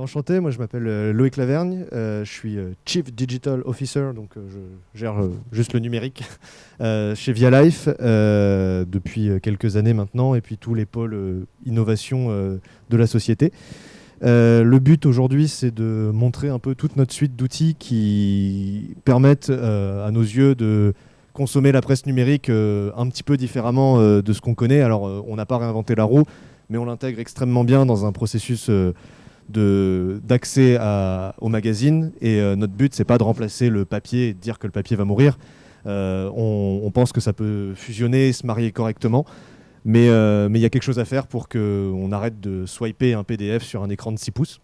Enchanté, moi je m'appelle Loïc Lavergne, je suis Chief Digital Officer, donc je gère juste le numérique chez ViaLife depuis quelques années maintenant, et puis tous les pôles innovation de la société. Le but aujourd'hui, c'est de montrer un peu toute notre suite d'outils qui permettent à nos yeux de consommer la presse numérique un petit peu différemment de ce qu'on connaît. Alors on n'a pas réinventé la roue, mais on l'intègre extrêmement bien dans un processus d'accès au magazine. Et notre but, c'est pas de remplacer le papier et de dire que le papier va mourir. On pense que ça peut fusionner, se marier correctement. Mais il y a quelque chose à faire pour qu'on arrête de swiper un PDF sur un écran de 6 pouces.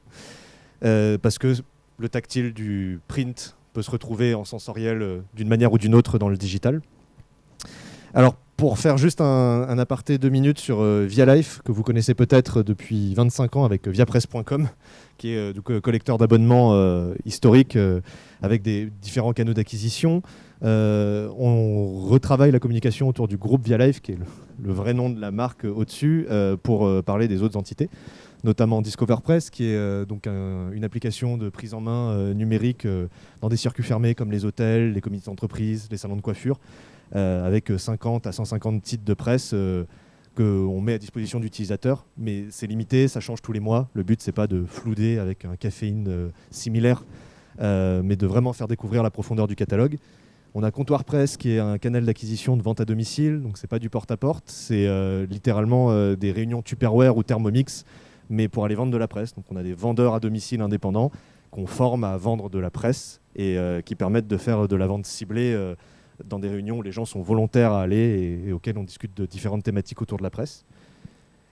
Parce que le tactile du print peut se retrouver en sensoriel d'une manière ou d'une autre dans le digital. Alors, pour faire juste un aparté 2 minutes sur ViaLife, que vous connaissez peut-être depuis 25 ans avec viapresse.com, qui est collecteur d'abonnements historique avec des différents canaux d'acquisition. On retravaille la communication autour du groupe ViaLife, qui est le vrai nom de la marque au-dessus, pour parler des autres entités, notamment Discover Press, qui est donc une application de prise en main numérique dans des circuits fermés comme les hôtels, les comités d'entreprise, les salons de coiffure, avec 50 à 150 titres de presse qu'on met à disposition d'utilisateurs. Mais c'est limité, ça change tous les mois. Le but, c'est pas de flouder avec un caféine similaire, mais de vraiment faire découvrir la profondeur du catalogue. On a Comptoir Presse, qui est un canal d'acquisition de vente à domicile, donc c'est pas du porte-à-porte, c'est littéralement des réunions Tupperware ou Thermomix, mais pour aller vendre de la presse. Donc on a des vendeurs à domicile indépendants qu'on forme à vendre de la presse et qui permettent de faire de la vente ciblée dans des réunions où les gens sont volontaires à aller et auxquelles on discute de différentes thématiques autour de la presse.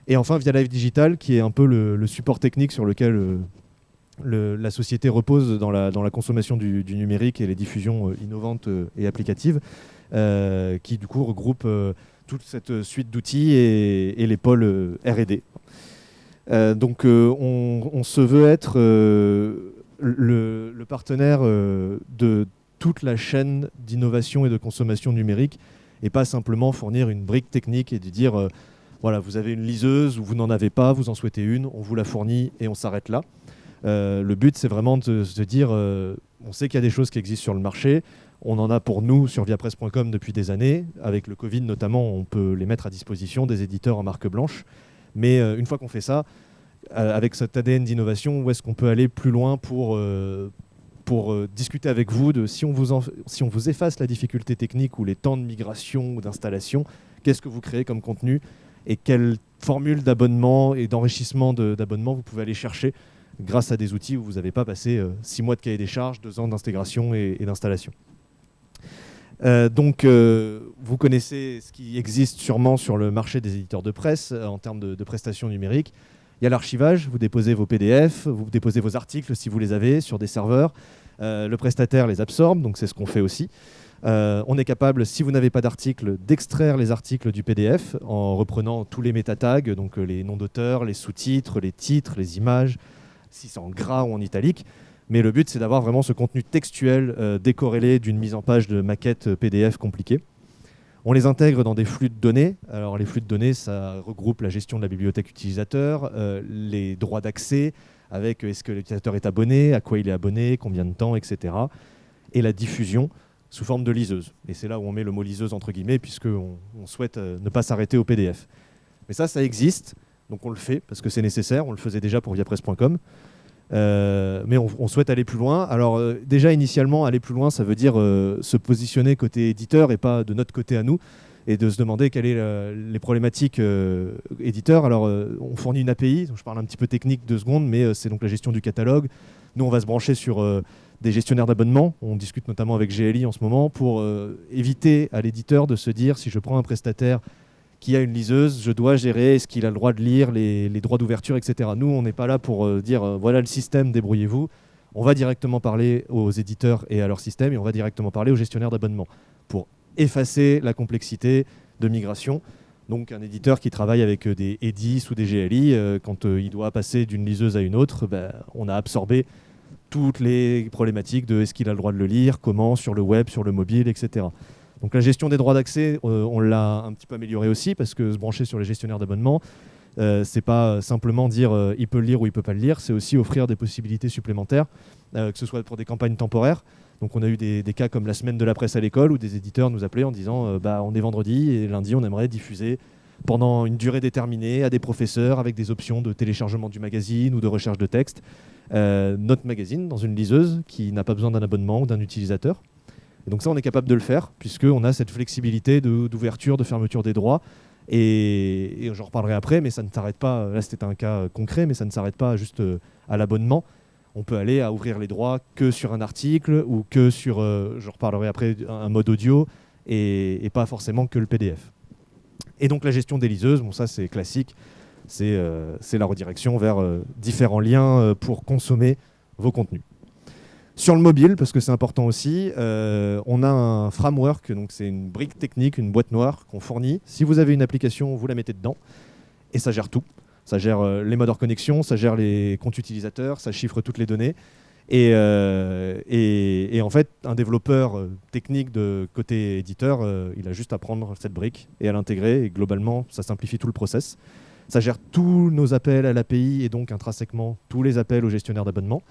Et enfin, ViaLife Digital, qui est un peu le support technique sur lequel la société repose dans la consommation du numérique et les diffusions innovantes et applicatives, qui du coup regroupe toute cette suite d'outils et les pôles R&D. Donc on se veut être le partenaire de toute la chaîne d'innovation et de consommation numérique, et pas simplement fournir une brique technique et de dire voilà, vous avez une liseuse ou vous n'en avez pas, vous en souhaitez une, on vous la fournit et on s'arrête là. Le but, c'est vraiment de se dire on sait qu'il y a des choses qui existent sur le marché, on en a pour nous sur viapresse.com depuis des années, avec le Covid notamment, on peut les mettre à disposition des éditeurs en marque blanche, mais une fois qu'on fait ça, avec cet ADN d'innovation, où est-ce qu'on peut aller plus loin pour discuter avec vous de si on vous efface la difficulté technique ou les temps de migration ou d'installation, qu'est-ce que vous créez comme contenu et quelle formule d'abonnement et d'enrichissement d'abonnement vous pouvez aller chercher grâce à des outils où vous n'avez pas passé 6 mois de cahier des charges, 2 ans d'intégration et d'installation. Donc, vous connaissez ce qui existe sûrement sur le marché des éditeurs de presse en termes de prestations numériques. Il y a l'archivage, vous déposez vos PDF, vous déposez vos articles si vous les avez sur des serveurs. Le prestataire les absorbe, donc c'est ce qu'on fait aussi. On est capable, si vous n'avez pas d'articles, d'extraire les articles du PDF en reprenant tous les métatags, donc les noms d'auteurs, les sous-titres, les titres, les images, si c'est en gras ou en italique. Mais le but, c'est d'avoir vraiment ce contenu textuel décorrélé d'une mise en page de maquette PDF compliquée. On les intègre dans des flux de données. Alors les flux de données, ça regroupe la gestion de la bibliothèque utilisateur, les droits d'accès, avec est-ce que l'utilisateur est abonné, à quoi il est abonné, combien de temps, etc. Et la diffusion sous forme de liseuse. Et c'est là où on met le mot liseuse entre guillemets, puisqu'on souhaite ne pas s'arrêter au PDF. Mais ça existe, donc on le fait, parce que c'est nécessaire. On le faisait déjà pour viapresse.com. Mais on souhaite aller plus loin. Alors déjà initialement aller plus loin, ça veut dire se positionner côté éditeur et pas de notre côté à nous, et de se demander quelles sont les problématiques éditeurs. Alors on fournit une API, donc je parle un petit peu technique 2 secondes, mais c'est donc la gestion du catalogue. Nous on va se brancher sur des gestionnaires d'abonnement. On discute notamment avec GLI en ce moment pour éviter à l'éditeur de se dire si je prends un prestataire qui a une liseuse, je dois gérer, est-ce qu'il a le droit de lire les droits d'ouverture, etc. Nous, on n'est pas là pour dire voilà le système, débrouillez-vous. On va directement parler aux éditeurs et à leur système, et on va directement parler aux gestionnaires d'abonnement pour effacer la complexité de migration. Donc un éditeur qui travaille avec des EDIS ou des GLI, quand il doit passer d'une liseuse à une autre, on a absorbé toutes les problématiques de est-ce qu'il a le droit de le lire, comment, sur le web, sur le mobile, etc. Donc la gestion des droits d'accès, on l'a un petit peu amélioré aussi, parce que se brancher sur les gestionnaires d'abonnement, C'est pas simplement dire il peut le lire ou il peut pas le lire, c'est aussi offrir des possibilités supplémentaires, que ce soit pour des campagnes temporaires. Donc on a eu des cas comme la semaine de la presse à l'école où des éditeurs nous appelaient en disant on est vendredi et lundi on aimerait diffuser pendant une durée déterminée à des professeurs avec des options de téléchargement du magazine ou de recherche de texte notre magazine dans une liseuse qui n'a pas besoin d'un abonnement ou d'un utilisateur. Et donc ça on est capable de le faire puisqu'on a cette flexibilité d'ouverture, de fermeture des droits. Et j'en reparlerai après, mais ça ne s'arrête pas, là c'était un cas concret, mais ça ne s'arrête pas juste à l'abonnement. On peut aller à ouvrir les droits que sur un article ou que sur, j'en reparlerai après, un mode audio et pas forcément que le PDF. Et donc la gestion des liseuses, bon ça c'est classique, c'est la redirection vers différents liens pour consommer vos contenus. Sur le mobile, parce que c'est important aussi, on a un framework, donc c'est une brique technique, une boîte noire qu'on fournit. Si vous avez une application, vous la mettez dedans et ça gère tout. Ça gère les modes hors connexion, ça gère les comptes utilisateurs, ça chiffre toutes les données. Et en fait, un développeur technique de côté éditeur, il a juste à prendre cette brique et à l'intégrer. Et globalement, ça simplifie tout le process. Ça gère tous nos appels à l'API et donc intrinsèquement tous les appels au gestionnaire d'abonnement.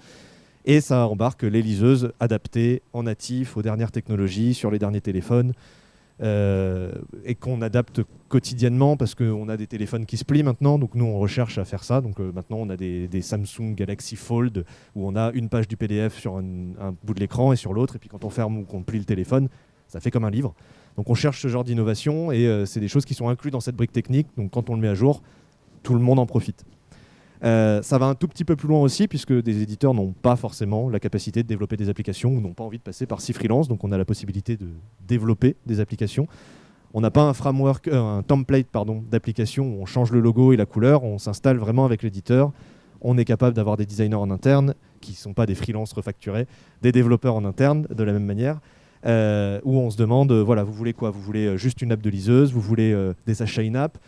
Et ça embarque les liseuses adaptées en natif aux dernières technologies sur les derniers téléphones et qu'on adapte quotidiennement parce qu'on a des téléphones qui se plient maintenant. Donc nous, on recherche à faire ça. Donc maintenant, on a des Samsung Galaxy Fold où on a une page du PDF sur un bout de l'écran et sur l'autre. Et puis quand on ferme ou qu'on plie le téléphone, ça fait comme un livre. Donc on cherche ce genre d'innovation et c'est des choses qui sont incluses dans cette brique technique. Donc quand on le met à jour, tout le monde en profite. Ça va un tout petit peu plus loin aussi puisque des éditeurs n'ont pas forcément la capacité de développer des applications ou n'ont pas envie de passer par 6 freelance, donc on a la possibilité de développer des applications. On n'a pas un framework, un template d'application où on change le logo et la couleur, on s'installe vraiment avec l'éditeur. On est capable d'avoir des designers en interne qui ne sont pas des freelances refacturés, des développeurs en interne de la même manière, où on se demande, voilà, vous voulez quoi? Vous voulez juste une app de liseuse, vous voulez des achats in-app,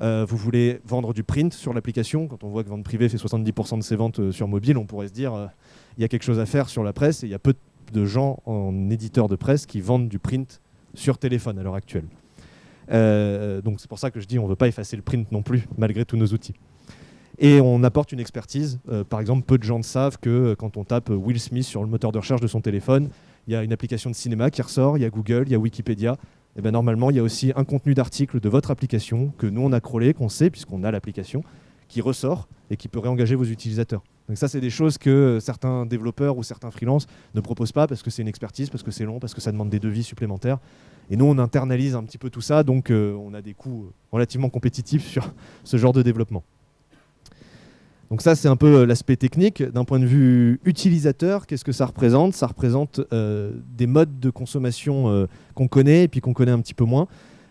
vous voulez vendre du print sur l'application. Quand on voit que Vente Privée fait 70% de ses ventes sur mobile, on pourrait se dire il y a quelque chose à faire sur la presse et il y a peu de gens en éditeur de presse qui vendent du print sur téléphone à l'heure actuelle. Donc c'est pour ça que je dis on ne veut pas effacer le print non plus, malgré tous nos outils. Et on apporte une expertise. Par exemple, peu de gens savent que quand on tape Will Smith sur le moteur de recherche de son téléphone, il y a une application de cinéma qui ressort, il y a Google, il y a Wikipédia. Et ben normalement, il y a aussi un contenu d'article de votre application que nous, on a crawlé, qu'on sait, puisqu'on a l'application, qui ressort et qui peut réengager vos utilisateurs. Donc ça, c'est des choses que certains développeurs ou certains freelances ne proposent pas parce que c'est une expertise, parce que c'est long, parce que ça demande des devis supplémentaires. Et nous, on internalise un petit peu tout ça, donc on a des coûts relativement compétitifs sur ce genre de développement. Donc ça, c'est un peu l'aspect technique. D'un point de vue utilisateur, qu'est-ce que ça représente? Ça représente des modes de consommation qu'on connaît et puis qu'on connaît un petit peu moins.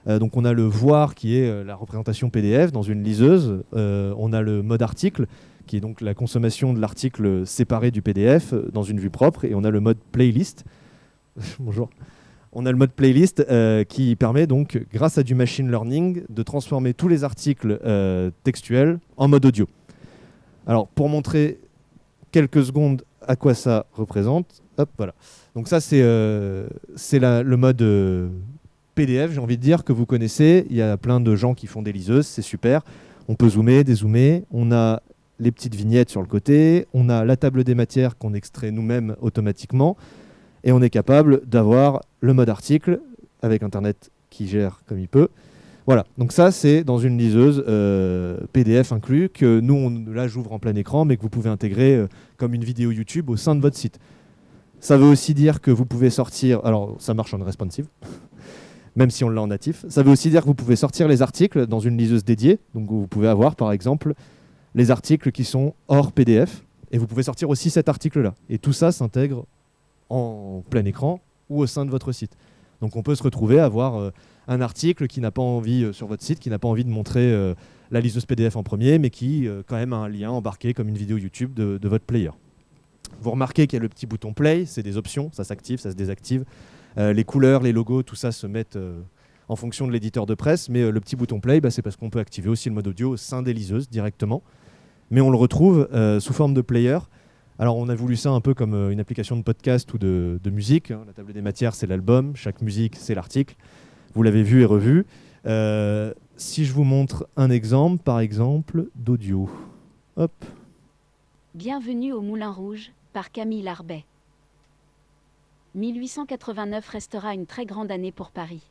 Donc on a le voir qui est la représentation PDF dans une liseuse. On a le mode article qui est donc la consommation de l'article séparé du PDF dans une vue propre. Et on a le mode playlist. Bonjour. On a le mode playlist qui permet donc, grâce à du machine learning, de transformer tous les articles textuels en mode audio. Alors, pour montrer quelques secondes à quoi ça représente, hop, voilà. Donc ça, c'est le mode PDF, j'ai envie de dire, que vous connaissez. Il y a plein de gens qui font des liseuses, c'est super. On peut zoomer, dézoomer. On a les petites vignettes sur le côté. On a la table des matières qu'on extrait nous-mêmes automatiquement. Et on est capable d'avoir le mode article avec Internet qui gère comme il peut. Voilà, donc ça c'est dans une liseuse PDF inclus que nous, là j'ouvre en plein écran, mais que vous pouvez intégrer comme une vidéo YouTube au sein de votre site. Ça veut aussi dire que vous pouvez sortir, alors ça marche en responsive, même si on l'a en natif. Ça veut aussi dire que vous pouvez sortir les articles dans une liseuse dédiée, donc vous pouvez avoir par exemple les articles qui sont hors PDF, et vous pouvez sortir aussi cet article-là. Et tout ça s'intègre en plein écran ou au sein de votre site. Donc on peut se retrouver à avoir un article qui n'a pas envie sur votre site, qui n'a pas envie de montrer la liseuse PDF en premier, mais qui quand même a un lien embarqué comme une vidéo YouTube de votre player. Vous remarquez qu'il y a le petit bouton play, c'est des options, ça s'active, ça se désactive. Les couleurs, les logos, tout ça se met en fonction de l'éditeur de presse, mais le petit bouton play, c'est parce qu'on peut activer aussi le mode audio au sein des liseuses directement. Mais on le retrouve sous forme de player. Alors on a voulu ça un peu comme une application de podcast ou de musique. La table des matières, c'est l'album. Chaque musique, c'est l'article. Vous l'avez vu et revu. si je vous montre un exemple, par exemple, d'audio. Hop. Bienvenue au Moulin Rouge, par Camille Larbet. 1889 restera une très grande année pour Paris.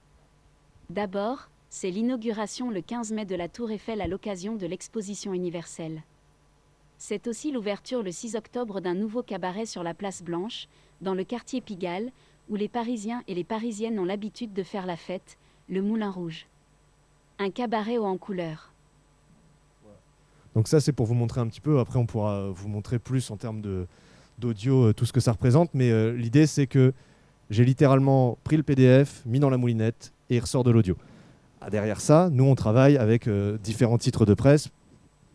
D'abord, c'est l'inauguration le 15 mai de la Tour Eiffel à l'occasion de l'Exposition universelle. C'est aussi l'ouverture le 6 octobre d'un nouveau cabaret sur la place Blanche, dans le quartier Pigalle, où les Parisiens et les Parisiennes ont l'habitude de faire la fête, le Moulin Rouge. Un cabaret haut en couleur. Donc ça, c'est pour vous montrer un petit peu. Après, on pourra vous montrer plus en termes d'audio tout ce que ça représente. Mais l'idée, c'est que j'ai littéralement pris le PDF, mis dans la moulinette et il ressort de l'audio. Derrière ça, nous, on travaille avec différents titres de presse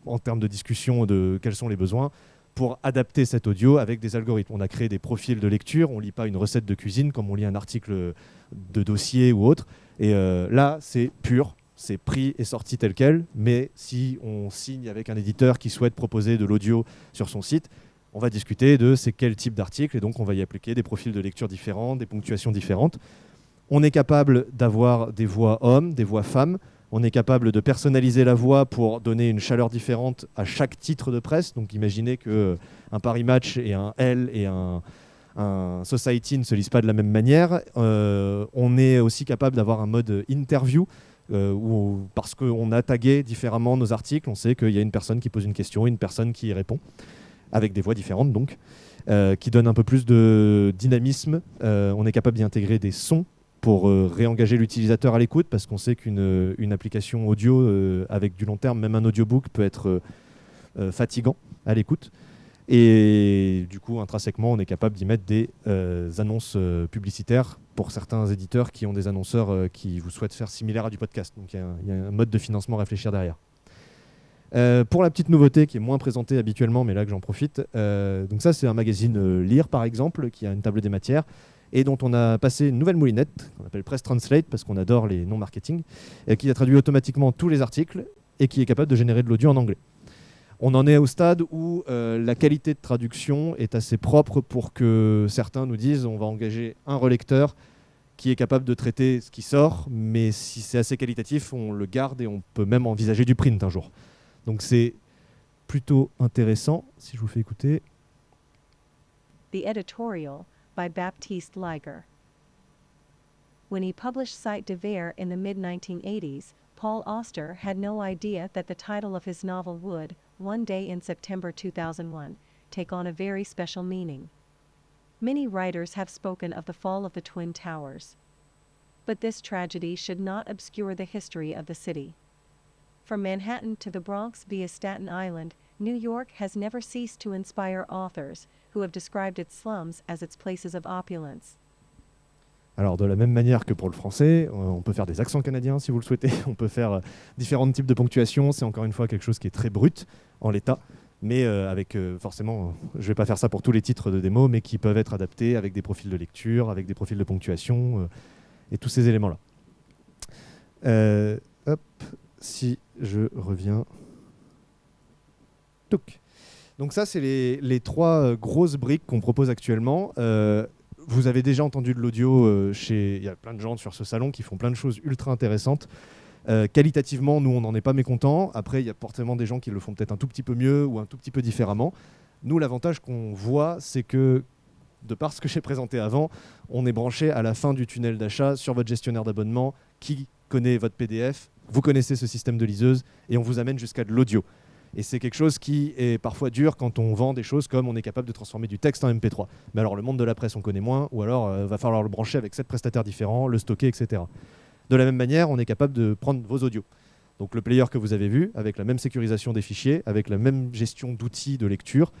en termes de discussion de quels sont les besoins pour adapter cet audio avec des algorithmes. On a créé des profils de lecture. On ne lit pas une recette de cuisine comme on lit un article de dossier ou autre. Et là, c'est pur. C'est pris et sorti tel quel, mais si on signe avec un éditeur qui souhaite proposer de l'audio sur son site, on va discuter de c'est quel type d'article et donc on va y appliquer des profils de lecture différents, des ponctuations différentes. On est capable d'avoir des voix hommes, des voix femmes. On est capable de personnaliser la voix pour donner une chaleur différente à chaque titre de presse. Donc imaginez qu'un Paris Match et un L et un Society ne se lisent pas de la même manière. On est aussi capable d'avoir un mode interview. Parce qu'on a tagué différemment nos articles, on sait qu'il y a une personne qui pose une question, une personne qui y répond, avec des voix différentes donc, qui donne un peu plus de dynamisme. On est capable d'y intégrer des sons pour réengager l'utilisateur à l'écoute, parce qu'on sait qu'une application audio avec du long terme, même un audiobook, peut être fatigant à l'écoute. Et du coup, intrinsèquement, on est capable d'y mettre des annonces publicitaires pour certains éditeurs qui ont des annonceurs qui vous souhaitent faire similaire à du podcast. Donc il y a un mode de financement à réfléchir derrière. Pour la petite nouveauté qui est moins présentée habituellement, mais là que j'en profite, donc ça c'est un magazine Lire par exemple, qui a une table des matières, et dont on a passé une nouvelle moulinette, qu'on appelle Press Translate, parce qu'on adore les noms marketing, qui a traduit automatiquement tous les articles, et qui est capable de générer de l'audio en anglais. On en est au stade où la qualité de traduction est assez propre pour que certains nous disent on va engager un relecteur qui est capable de traiter ce qui sort, mais si c'est assez qualitatif, on le garde et on peut même envisager du print un jour. Donc c'est plutôt intéressant, si je vous fais écouter. The editorial by Baptiste Liger. When he published Sight de Verre in the mid-1980s, Paul Auster had no idea that the title of his novel would, one day in September 2001, take on a very special meaning. Many writers have spoken of the fall of the Twin Towers. But this tragedy should not obscure the history of the city. From Manhattan to the Bronx via Staten Island, New York has never ceased to inspire authors who have described its slums as its places of opulence. Alors de la même manière que pour le français, on peut faire des accents canadiens si vous le souhaitez, on peut faire différents types de ponctuation, c'est encore une fois quelque chose qui est très brut en l'état, mais avec forcément, je ne vais pas faire ça pour tous les titres de démo, mais qui peuvent être adaptés avec des profils de lecture, avec des profils de ponctuation et tous ces éléments-là. Hop, si je reviens... Touc. Donc ça, c'est les trois grosses briques qu'on propose actuellement. Vous avez déjà entendu de l'audio il y a plein de gens sur ce salon qui font plein de choses ultra intéressantes. Qualitativement, nous, on n'en est pas mécontents. Après, il y a forcément des gens qui le font peut-être un tout petit peu mieux ou un tout petit peu différemment. Nous, l'avantage qu'on voit, c'est que, de par ce que j'ai présenté avant, on est branché à la fin du tunnel d'achat sur votre gestionnaire d'abonnement qui connaît votre PDF, vous connaissez ce système de liseuse et on vous amène jusqu'à de l'audio. Et c'est quelque chose qui est parfois dur quand on vend des choses comme on est capable de transformer du texte en MP3. Mais alors le monde de la presse, on connaît moins, ou alors va falloir le brancher avec 7 prestataires différents, le stocker, etc. De la même manière, on est capable de prendre vos audios. Donc le player que vous avez vu, avec la même sécurisation des fichiers, avec la même gestion d'outils de lecture,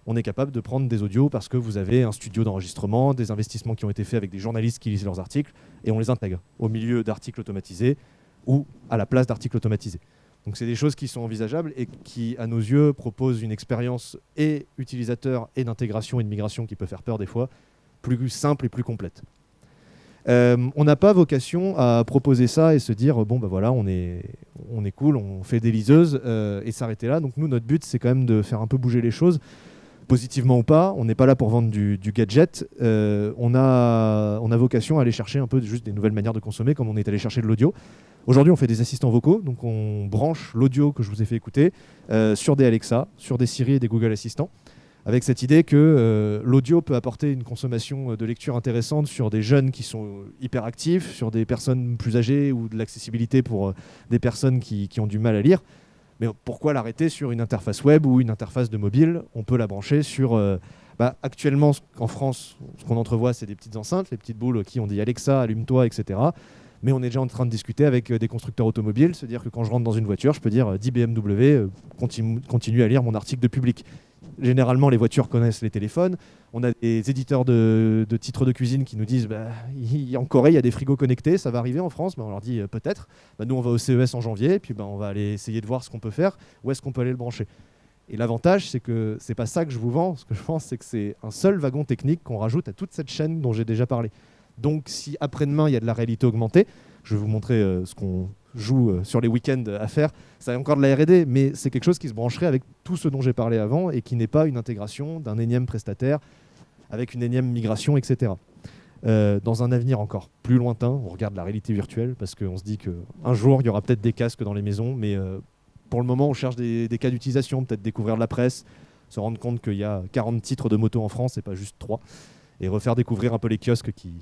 on est capable de prendre des audios parce que vous avez un studio d'enregistrement, des investissements qui ont été faits avec des journalistes qui lisent leurs articles, et on les intègre au milieu d'articles automatisés ou à la place d'articles automatisés. Donc c'est des choses qui sont envisageables et qui, à nos yeux, proposent une expérience et utilisateur et d'intégration et de migration qui peut faire peur des fois, plus simple et plus complète. On n'a pas vocation à proposer ça et se dire bon ben voilà, on est cool, on fait des liseuses et s'arrêter là. Donc nous, notre but, c'est quand même de faire un peu bouger les choses, positivement ou pas. On n'est pas là pour vendre du gadget. On a vocation à aller chercher un peu juste des nouvelles manières de consommer, comme on est allé chercher de l'audio. Aujourd'hui, on fait des assistants vocaux, donc on branche l'audio que je vous ai fait écouter sur des Alexa, sur des Siri et des Google Assistants, avec cette idée que l'audio peut apporter une consommation de lecture intéressante sur des jeunes qui sont hyper actifs, sur des personnes plus âgées ou de l'accessibilité pour des personnes qui ont du mal à lire. Mais pourquoi l'arrêter sur une interface web ou une interface de mobile? On peut la brancher sur... actuellement, en France, ce qu'on entrevoit, c'est des petites enceintes, les petites boules qui ont dit Alexa, allume-toi, etc. Mais on est déjà en train de discuter avec des constructeurs automobiles, se dire que quand je rentre dans une voiture, je peux dire dis BMW, continue à lire mon article de public. Généralement, les voitures connaissent les téléphones. On a des éditeurs de titres de cuisine qui nous disent en Corée, il y a des frigos connectés, ça va arriver en France. On leur dit peut-être. Nous, on va au CES en janvier, et puis on va aller essayer de voir ce qu'on peut faire, où est-ce qu'on peut aller le brancher. Et l'avantage, c'est que c'est pas ça que je vous vends. Ce que je pense, c'est que c'est un seul wagon technique qu'on rajoute à toute cette chaîne dont j'ai déjà parlé. Donc, si après-demain, il y a de la réalité augmentée, je vais vous montrer ce qu'on joue sur les week-ends à faire. Ça a encore de la R&D, mais c'est quelque chose qui se brancherait avec tout ce dont j'ai parlé avant et qui n'est pas une intégration d'un énième prestataire avec une énième migration, etc. Dans un avenir encore plus lointain, on regarde la réalité virtuelle parce qu'on se dit qu'un jour, il y aura peut-être des casques dans les maisons, mais pour le moment, on cherche des cas d'utilisation, peut-être découvrir de la presse, se rendre compte qu'il y a 40 titres de moto en France et pas juste 3, et refaire découvrir un peu les kiosques qui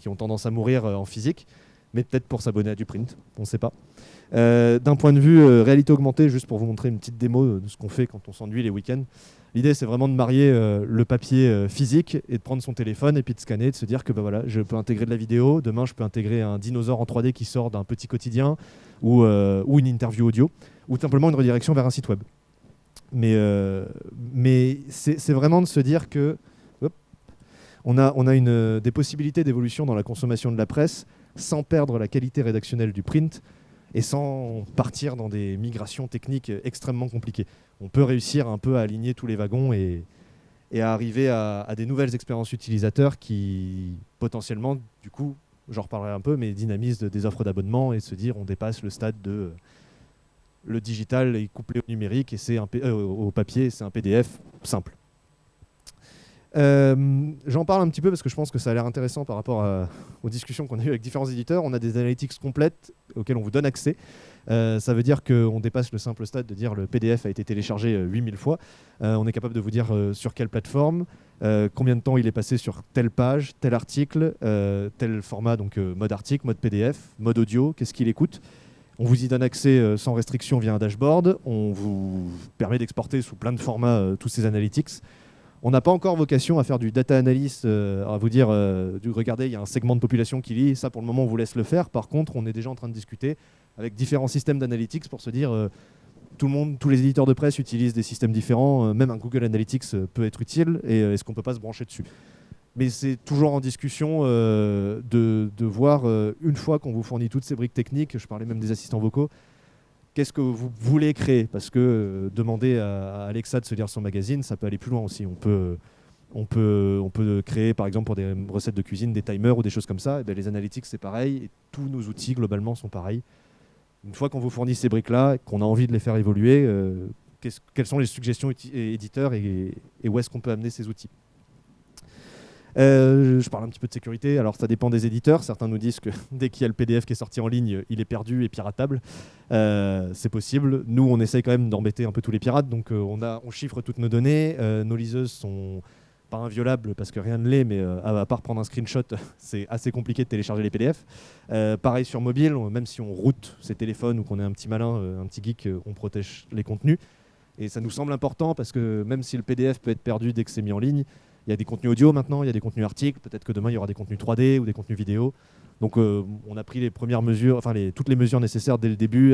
ont tendance à mourir en physique, mais peut-être pour s'abonner à du print, on ne sait pas. D'un point de vue réalité augmentée, juste pour vous montrer une petite démo de ce qu'on fait quand on s'ennuie les week-ends, l'idée c'est vraiment de marier le papier physique et de prendre son téléphone et puis de scanner, de se dire que je peux intégrer de la vidéo, demain je peux intégrer un dinosaure en 3D qui sort d'un petit quotidien ou une interview audio, ou simplement une redirection vers un site web. Mais c'est vraiment de se dire que on a des possibilités d'évolution dans la consommation de la presse sans perdre la qualité rédactionnelle du print et sans partir dans des migrations techniques extrêmement compliquées. On peut réussir un peu à aligner tous les wagons et à arriver à des nouvelles expériences utilisateurs qui, potentiellement, du coup, j'en reparlerai un peu, mais dynamisent des offres d'abonnement et se dire on dépasse le stade de le digital est couplé au numérique et c'est au papier, c'est un PDF simple. J'en parle un petit peu parce que je pense que ça a l'air intéressant par rapport aux discussions qu'on a eues avec différents éditeurs. On a des analytics complètes auxquelles on vous donne accès. Ça veut dire qu'on dépasse le simple stade de dire le PDF a été téléchargé 8000 fois. On est capable de vous dire sur quelle plateforme, combien de temps il est passé sur telle page, tel article, tel format, donc mode article, mode PDF, mode audio, qu'est-ce qu'il écoute. On vous y donne accès sans restriction via un dashboard. On vous permet d'exporter sous plein de formats tous ces analytics. On n'a pas encore vocation à faire du data analysis, à vous dire regardez, il y a un segment de population qui lit, ça pour le moment on vous laisse le faire. Par contre, on est déjà en train de discuter avec différents systèmes d'analytics pour se dire tous les éditeurs de presse utilisent des systèmes différents, même un Google Analytics peut être utile, et est-ce qu'on ne peut pas se brancher dessus? Mais c'est toujours en discussion de voir, une fois qu'on vous fournit toutes ces briques techniques, je parlais même des assistants vocaux, qu'est-ce que vous voulez créer? Parce que demander à Alexa de se lire son magazine, ça peut aller plus loin aussi. On peut créer, par exemple, pour des recettes de cuisine, des timers ou des choses comme ça. Et les analytics, c'est pareil. Et tous nos outils, globalement, sont pareils. Une fois qu'on vous fournit ces briques-là, qu'on a envie de les faire évoluer, quelles sont les suggestions éditeurs et où est-ce qu'on peut amener ces outils? Je parle un petit peu de sécurité. Alors, ça dépend des éditeurs. Certains nous disent que dès qu'il y a le PDF qui est sorti en ligne, il est perdu et piratable. C'est possible. Nous, on essaye quand même d'embêter un peu tous les pirates. Donc, on chiffre toutes nos données. Nos liseuses sont pas inviolables parce que rien ne l'est, mais à part prendre un screenshot, c'est assez compliqué de télécharger les PDF. Pareil sur mobile, même si on route ses téléphones ou qu'on est un petit malin, un petit geek, on protège les contenus. Et ça nous semble important parce que même si le PDF peut être perdu dès que c'est mis en ligne, il y a des contenus audio maintenant, il y a des contenus articles, peut-être que demain il y aura des contenus 3D ou des contenus vidéo. Donc on a pris les premières mesures, toutes les mesures nécessaires dès le début,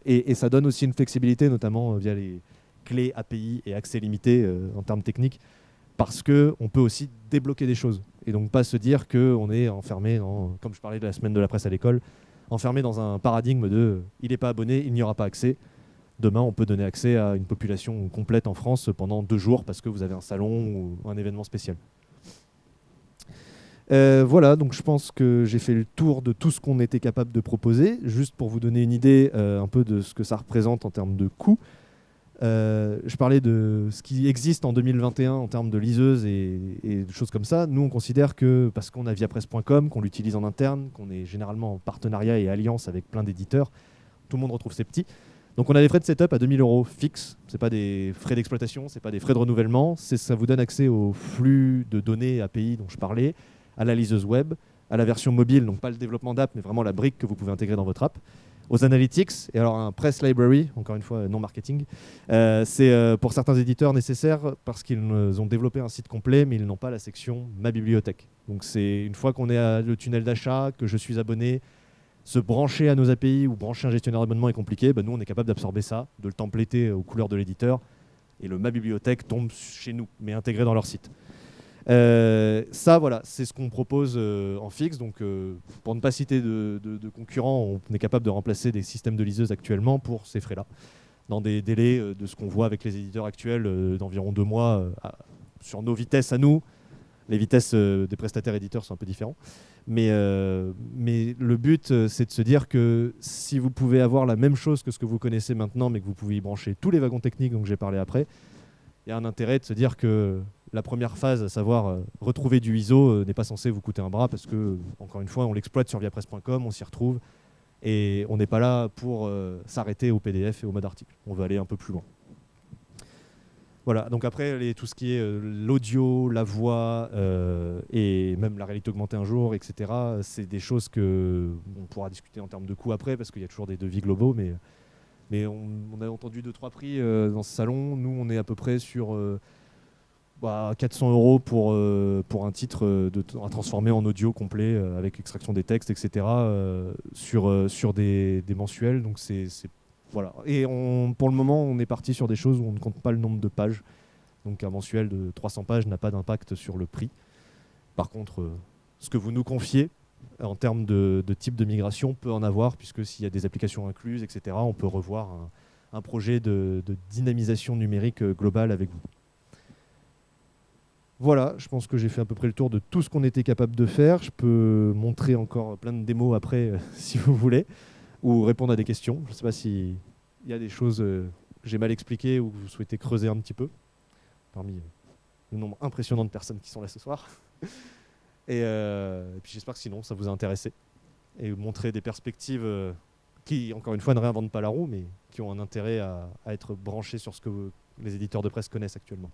et ça donne aussi une flexibilité, notamment via les clés API et accès limité en termes techniques, parce qu'on peut aussi débloquer des choses. Et donc pas se dire qu'on est enfermé, comme je parlais de la semaine de la presse à l'école, enfermé dans un paradigme de il n'est pas abonné, il n'y aura pas accès. Demain, on peut donner accès à une population complète en France pendant 2 jours parce que vous avez un salon ou un événement spécial. Voilà, donc je pense que j'ai fait le tour de tout ce qu'on était capable de proposer. Juste pour vous donner une idée un peu de ce que ça représente en termes de coûts. Je parlais de ce qui existe en 2021 en termes de liseuses et de choses comme ça. Nous, on considère que, parce qu'on a viapresse.com, qu'on l'utilise en interne, qu'on est généralement en partenariat et alliance avec plein d'éditeurs, tout le monde retrouve ses petits. Donc on a des frais de setup à 2000 € fixes. Ce n'est pas des frais d'exploitation, ce n'est pas des frais de renouvellement. Ça vous donne accès au flux de données API dont je parlais, à la liseuse web, à la version mobile, donc pas le développement d'app, mais vraiment la brique que vous pouvez intégrer dans votre app, aux analytics, et alors un press library, encore une fois non marketing. C'est pour certains éditeurs nécessaire parce qu'ils ont développé un site complet, mais ils n'ont pas la section Ma bibliothèque. Donc c'est une fois qu'on est à le tunnel d'achat, que je suis abonné, se brancher à nos API ou brancher un gestionnaire d'abonnement est compliqué, nous on est capable d'absorber ça, de le templater aux couleurs de l'éditeur, et le Ma bibliothèque tombe chez nous, mais intégré dans leur site. Ça, voilà, c'est ce qu'on propose en fixe. Donc, pour ne pas citer de concurrents, on est capable de remplacer des systèmes de liseuse actuellement pour ces frais-là, dans des délais de ce qu'on voit avec les éditeurs actuels d'environ 2 mois sur nos vitesses à nous. Les vitesses des prestataires éditeurs sont un peu différents. Mais le but, c'est de se dire que si vous pouvez avoir la même chose que ce que vous connaissez maintenant, mais que vous pouvez y brancher tous les wagons techniques dont j'ai parlé après, il y a un intérêt de se dire que la première phase, à savoir retrouver du ISO, n'est pas censé vous coûter un bras parce que, encore une fois, on l'exploite sur viapresse.com, on s'y retrouve et on n'est pas là pour s'arrêter au PDF et au mode article. On veut aller un peu plus loin. Voilà, donc après, tout ce qui est l'audio, la voix et même la réalité augmentée un jour, etc., c'est des choses qu'on pourra discuter en termes de coûts après parce qu'il y a toujours des devis globaux, mais on a entendu 2-3 prix dans ce salon. Nous, on est à peu près sur 400 € pour un titre à transformer en audio complet avec extraction des textes, etc. Sur des mensuels. Donc voilà. Et pour le moment, on est parti sur des choses où on ne compte pas le nombre de pages. Donc un mensuel de 300 pages n'a pas d'impact sur le prix. Par contre, ce que vous nous confiez en termes de type de migration peut en avoir, puisque s'il y a des applications incluses, etc., on peut revoir un projet de dynamisation numérique globale avec vous. Voilà, je pense que j'ai fait à peu près le tour de tout ce qu'on était capable de faire. Je peux montrer encore plein de démos après, si vous voulez, ou répondre à des questions. Je ne sais pas s'il y a des choses que j'ai mal expliquées ou que vous souhaitez creuser un petit peu, parmi le nombre impressionnant de personnes qui sont là ce soir. Et puis j'espère que sinon, ça vous a intéressé. Et montrer des perspectives qui, encore une fois, ne réinventent pas la roue, mais qui ont un intérêt à être branchées sur ce que les éditeurs de presse connaissent actuellement.